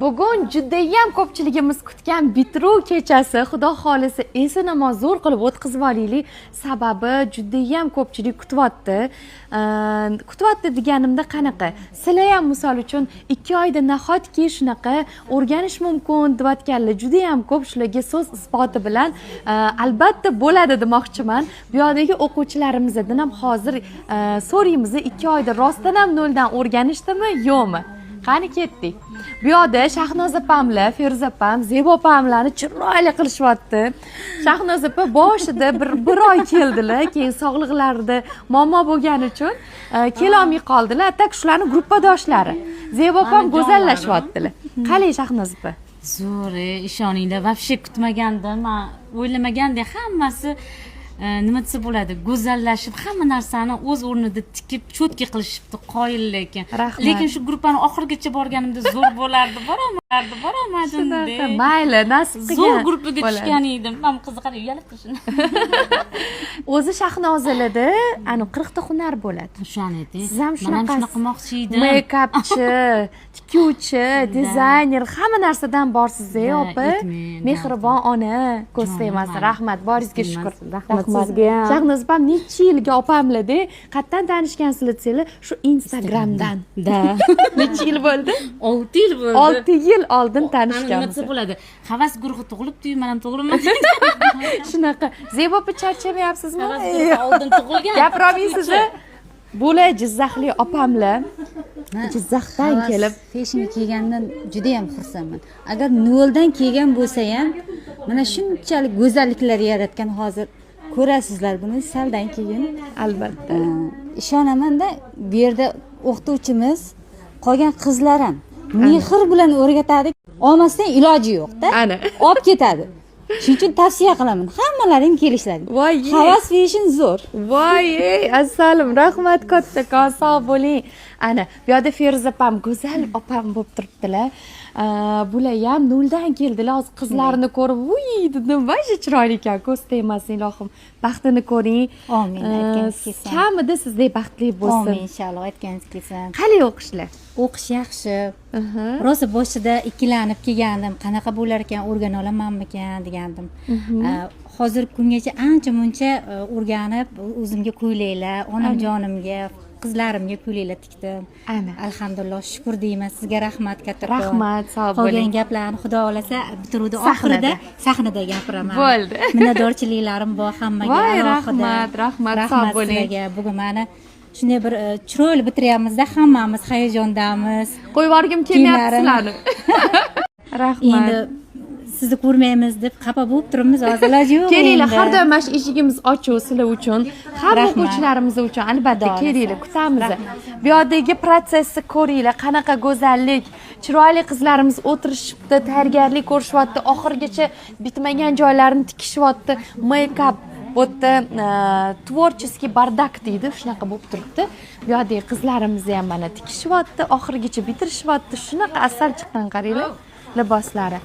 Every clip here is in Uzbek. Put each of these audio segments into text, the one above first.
Bugun judayam ko'pchiligimiz kutgan bitiruv kechasi, Xudo xolisa eson-omon zo'r qilib o'tkazib olaylik. Sababi judayam ko'pchilik kutyapti. Kutyapti deganimda qanaqa? Sizlar ham misol uchun 2 oyda nahotki shunaqa o'rganish mumkin deyotganlar judayam ko'p. Shularga so'z isboti bilan albatta bo'ladi demoqchiman. Bu yerdagi o'quvchilarimizdan ham hozir so'raymiz, 2 oyda rostdan ham noldan o'rganishdimi, yo'qmi? Qani ketdik. Bu yerda Shahnoz opamlar, Feruza opam, Zebo opamlarni chiroyli qilishyapti. Shahnoz opa boshida bir oy keldilar, keyin sog'liqlarida muammo bo'lgani uchun kela olmay qoldilar. Atak shularning gruppadoshlari. Zebo opam go'zallashyaptilar. Qalay Shahnoz opa? Zo'r, ishoninglar, вообще kutmagandim. Men o'ylamagandek hammasi nima desa bo'ladi, go'zallashib, hamma narsani o'z o'rnida tikib, cho'tka qilishibdi, qoyil lekin. Lekin shu gruppani oxirigacha borganimda zo'r bo'lardi, borolmadim. Mayli, nasib qilgan. Zo'r gruppaga tushgan edim. Men qiziqadi, uyalib turishim. O'zi Shahnozalarda ani 40 ta hunar bo'ladi. O'shanidi. Siz ham shunaqa qilmoqchi edim. Make-upchi, tikuvchi, dizayner, hamma narsadan borsiz-a, opa. Mehribon ona, ko'z tegmasi. Rahmat, boringizga shukr. Rahmat sizga ham. Shahnoz opam necha yilga opamlarda, qayerdan tanishgansizlar desanglar, shu Instagramdan. Necha yil bo'ldi? 6 yil bo'ldi. 6 yil oldin tanishganmiz. Nima desa bo'ladi? Havas guruhi tug'ilibdi-yu, men ham tug'ilman. Shunaqa. Zebo opa charchamayapsizmi? Havas guruhi oldin tug'ilgan. Gapirolmaysizmi? Bular Jizzaxli opamlar. Jizzaxdan kelib fashion kiygandan juda ham xursandman. Agar noldan kiygan bo'lsa ham, mana shunchalik go'zalliklar yaratgan hozir ko'rasizlar buni saldan keyin. Albatta. Ishonaman-da, bu yerda o'qituvchimiz qolgan qizlar ham mehr bilan o'rgatadi. Olmasdan iloji yo'q-da. Ana. Olib ketadi. Shuning uchun tavsiya qilaman, hammalaring kelishlari. Havas fashion zo'r. Voy, assalom, rahmat kattakon, sog' bo'ling. Ana, bu yerda Feruza opam go'zal opam bo'lib turibdilar. Bular ham noldan keldilar. Hozir qizlarni ko'rib, "Voy" dedim, "Voy, chiroyli ekan, ko'z tegmasin, ilohim. Baxtini ko'ring." Amin, aytganingiz kelsin. Kamida sizdek baxtli bo'lsin. Amin, inshaalloh, aytganingiz kelsin. Qalay o'qishlar? O'qish yaxshi. Rosa boshida ikkilanib kelgandim, qanaqa bo'lar ekan, o'rgana olamanmikan degandim. Hozirgi kungacha ancha-muncha o'rganib, o'zimga ko'ylaklar, onamjonimga, qizlarimga ko'ylaklar tikdim. Ana. Alhamdulillah, shukr deyman. Sizga rahmat kattakon. Rahmat, sog' bo'ling. Qolgan gaplarni Xudo olasa bitiruvdi oxirida sahnada gapiraman. Bo'ldi. Minnatdorchiliklarim bor hammaga. Voy, alohida. rahmat, sog' bo'ling. Sizlarga. Bugun mana shunday bir chiroyli bitiryapmiz-da, hammamiz hayajondamiz. Qo'yib yuborgim kelmayapti sizlarni. Rahmat. Endi sizni ko'rmaymiz deb xafa bo'lib turibmiz, hozir iloji yo'q. Kelinglar, har doim mana shu eshigimiz ochiq sizlar uchun, hamma o'quvchilarimiz uchun albatta kelinglar, kutamiz. Bu yerdagi protsessni ko'ringlar, qanaqa go'zallik. Chiroyli qizlarimiz o'tirishibdi, tayyorgarlik ko'rishyapti, oxirigacha bitmagan joylarini tikishyapti, make-up bu yerda tvorческий bardak deydi, shunaqa bo'lib turibdi. Bu yerdagi qizlarimiz ham mana tikishyapti, oxirigacha bitirishyapti. Shunaqa asal chiqqan qaranglar. Liboslari.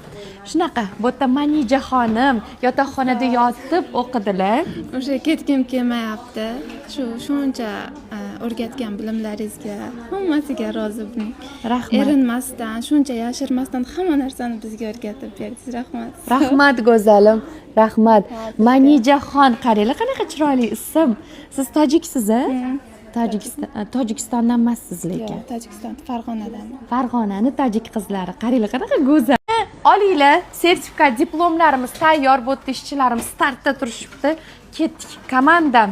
Shunaqa, bu yerda Manija xonim yotoqxonada yotib o'qidilar. O'sha ketgim kelmayapti. Shuncha o'rgatgan bilimlaringizga hammasiga rozi bo'ling. Rahmat. Erinmasdan, shuncha yashirmasdan hamma narsani bizga o'rgatib berdingiz. Rahmat. Rahmat go'zalim. Rahmat. Manijaxon, qaranglar qanaqa chiroyli ism. Siz tojiksiz-a? Tojikistondan emassiz lekin. Yo'q, Tojikiston, Farg'onadan. Farg'onani tojik qizlari. Qaranglar qanaqa go'zal. Olinglar, sertifikat, diplomlarimiz tayyor, bu yerda ishchilarimiz startda turishibdi. Ketdik, komandam.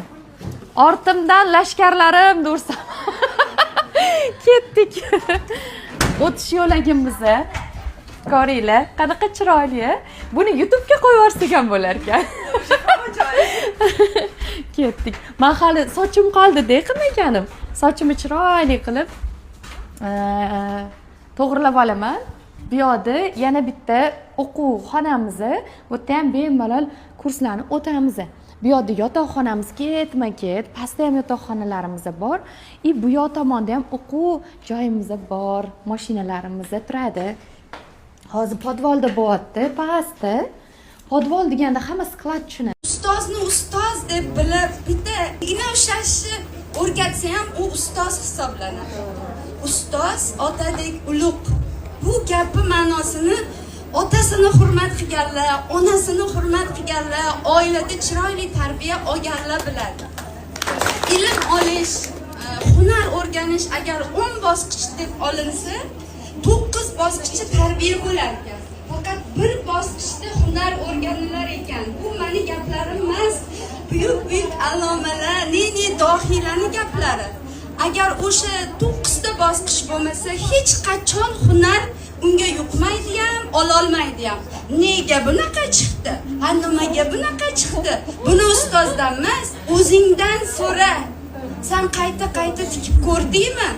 Ortimdan lashkarlarim dursam. Ketdik. O'tish yo'lagimizni ko'ringlar, qanaqa chiroyli. Buni YouTube'ga qo'yib yuborsak ham bo'lar ekan. Ketdik. Men hali sochim qoldi-da, qilmaganim. Sochimni chiroyli qilib to'g'rilab olaman. Bu yerda yana bitta o'quv xonamiz, bu yerda ham bemalol kurslarni o'tamiz. Bu yerda yotoqxonamiz ketma-ket, pastda ham yotoqxonalarimiz bor. Bu yoq tomonda ham o'quv joyimiz bor, mashinalarimiz turadi. Hozir podvolda bo'lyapti, pastda. Podvol deganda hamma sklad tushunadi. Ustozni ustoz deb bilib, bitta igna ushlashni o'rgatsa ham u ustoz hisoblanadi. Ustoz otadek ulug'. bu gapi ma'nosini otasini hurmat qilganlar, onasini hurmat qilganlar, oilada chiroyli tarbiya olganlar biladi. Ilm olish, hunar o'rganish agar 10 bosqich deb olinsa, 9 bosqichda tarbiya bo'lar ekan. Faqat bir bosqichda hunar o'rganilar ekan. Bu meni gaplarim emas, buyuk allomalar, dohiylarning gaplari. Agar o'sha 9 ta bosqich bo'lmasa, hech qachon hunar unga yuqmaydi ham, ololmaydi ham. Nega bunaqa chiqdi? Ha, nimaga bunaqa chiqdi? Buni ustozdan emas, o'zingdan so'ra. Sen qayta tikib ko'rdingmi?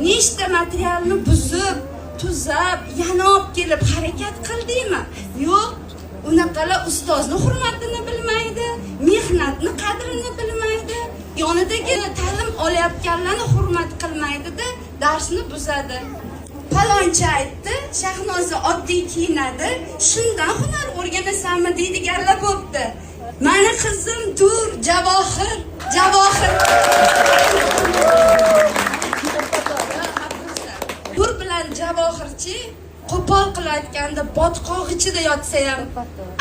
Nechta materialni buzib, tuzab, yana olib kelib harakat qildingmi? Yo'q. Unaqalar ustozni hurmatini bilmaydi, mehnatni qadrini bilmaydi, yonidagi ta'lim olayotganlarni hurmat qilmaydi-da, darsni buzadi. Palonchi aytdi, Shahnoza oddiy kiyinadi, shundan hunar o'rganasanmi deydiganlar bo'pti. Mani qizim dur, javohir. Dur bilan javohirchi qo'pol qilayotganda botqoq ichida yotsa ham,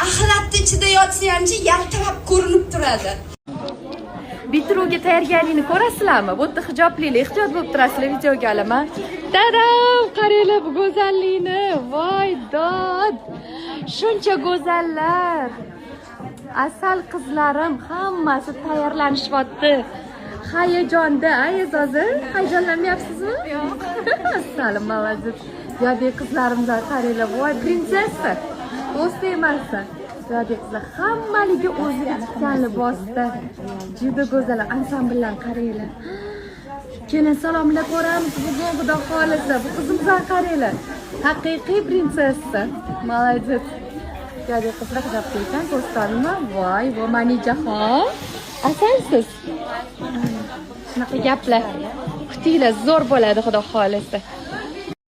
axlatni ichida yotsa ham yaltirab ko'rinib turadi. Bitruvga tayyorgarlikni ko'rasizlarmi? Bu yerda hijobli, ehtiyot bo'lib turasizlar, videoga olaman. Tadam! Qaranglar bu go'zallikni. Voy dod! Shuncha go'zallar. Asal qizlarim hammasi tayyorlanishyapti. Hayajonda, Azizozi, hayajonlanmayapsizmi? Yo'q. Asal молодец. Yodek qizlarimdan qaranglar, voy prinsessa. Do'st emassan. Yodek qizlar hammaligi o'ziga tikkan libosda. Juda go'zal ansambldan qaranglar. Kelin salomlab ko'ramiz bugun, xudo xolisa. Bu qizimizdan qaranglar. Haqiqiy prinsessa. Молодец. Yodek qizlar qilgan ko'rsatdimi? Voy, bu Manijahon. Asalsiz. Shunaqa gaplar. Kutinglar zo'r bo'ladi, xudo xolisa.